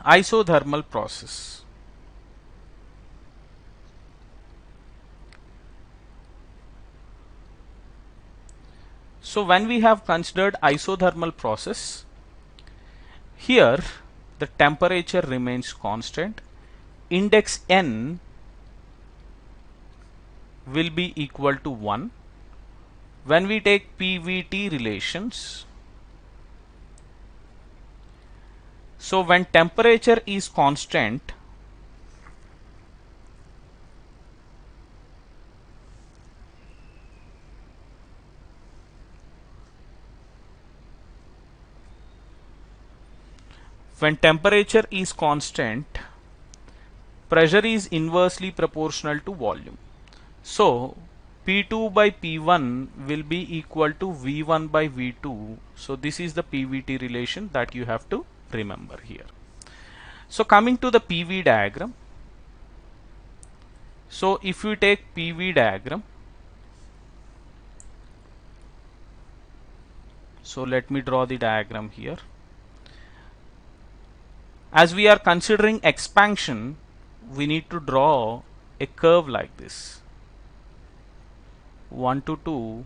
isothermal process. So when we have considered isothermal process, here the temperature remains constant, index N will be equal to 1. When we take PVT relations, so when temperature is constant, pressure is inversely proportional to volume. So P2 by P1 will be equal to V1 by V2. So this is the PVT relation that you have to remember here. So coming to the PV diagram. So if we take PV diagram, so let me draw the diagram here. As we are considering expansion, we need to draw a curve like this. 1 to 2,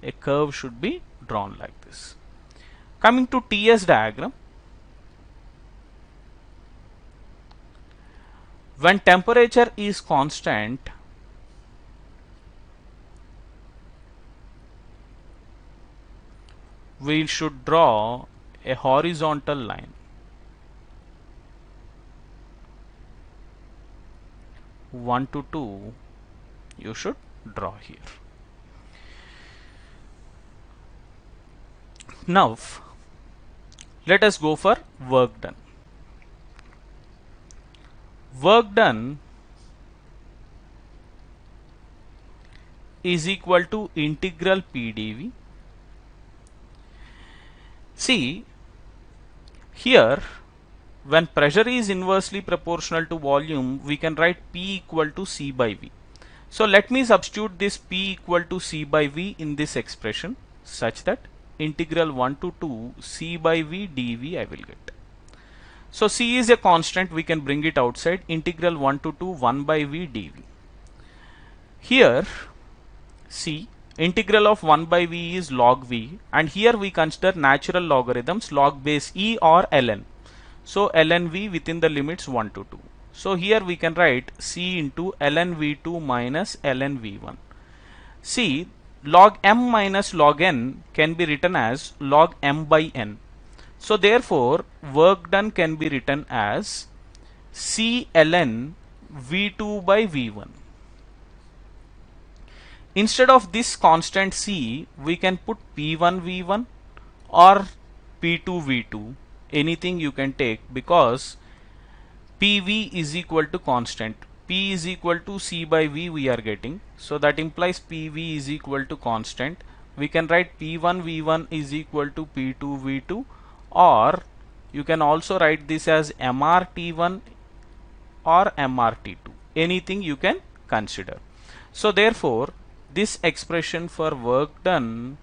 a curve should be drawn like this. Coming to TS diagram, when temperature is constant, we should draw a horizontal line. 1 to 2 you should draw here. Now let us go for work done. Work done is equal to integral PdV. See here, when pressure is inversely proportional to volume, we can write P equal to C by V. So let me substitute this P equal to C by V in this expression such that integral 1 to 2 C by V dV I will get. So C is a constant, we can bring it outside. Integral 1 to 2 1 by V dV. Here C, integral of 1 by V is log V, and here we consider natural logarithms log base E or ln. So ln V within the limits 1 to 2. So here we can write C into ln V2 minus ln V1. See, log m minus log n can be written as log m by n. So therefore work done can be written as C ln V2 by V1. Instead of this constant C, we can put P1 V1 or P2 V2. Anything you can take, because PV is equal to constant. P is equal to C by V we are getting. So that implies PV is equal to constant. We can write P1 V1 is equal to P2 V2, or you can also write this as MRT1 or MRT2. Anything you can consider. So therefore this expression for work done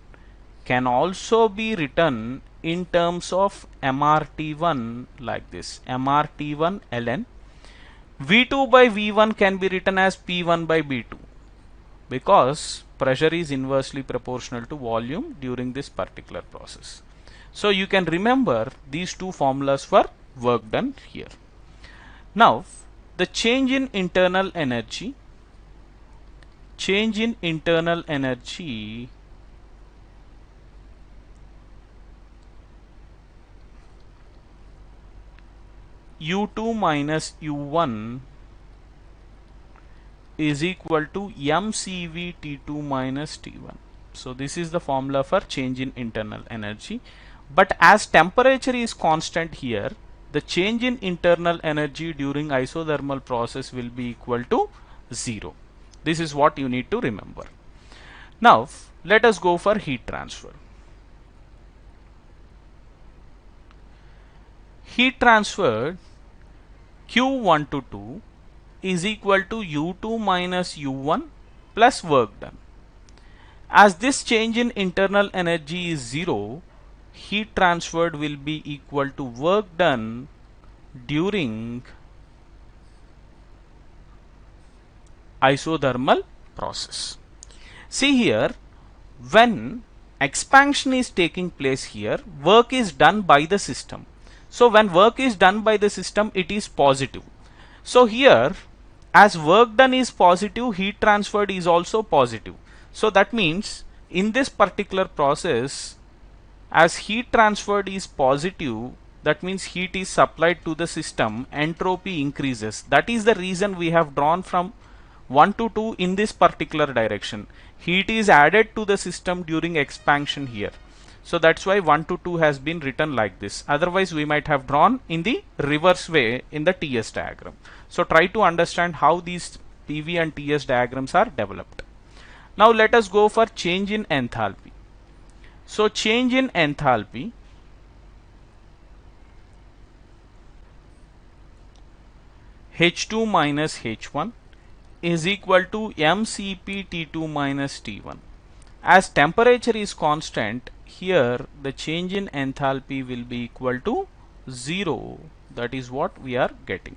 can also be written in terms of MRT1 like this. MRT1 ln V2 by V1 can be written as P1 by B2, because pressure is inversely proportional to volume during this particular process. So you can remember these two formulas for work done here. Now the change in internal energy, U2 minus U1 is equal to mCV T2 minus T1. So this is the formula for change in internal energy. But as temperature is constant here, the change in internal energy during isothermal process will be equal to 0. This is what you need to remember. Now let us go for heat transfer. Heat transferred Q1 to 2 is equal to U2 minus U1 plus work done. As this change in internal energy is 0, heat transferred will be equal to work done during isothermal process. See here, when expansion is taking place here, work is done by the system. So when work is done by the system, it is positive. So here, as work done is positive, heat transferred is also positive. So that means in this particular process, as heat transferred is positive, that means heat is supplied to the system, entropy increases. That is the reason we have drawn from 1 to 2 in this particular direction. Heat is added to the system during expansion here. So that's why 1 to 2 has been written like this. Otherwise we might have drawn in the reverse way in the TS diagram. So try to understand how these PV and TS diagrams are developed. Now let us go for change in enthalpy. So change in enthalpy, H2 minus H1 is equal to mCp T2 minus T1. As temperature is constant, here the change in enthalpy will be equal to 0. That is what we are getting.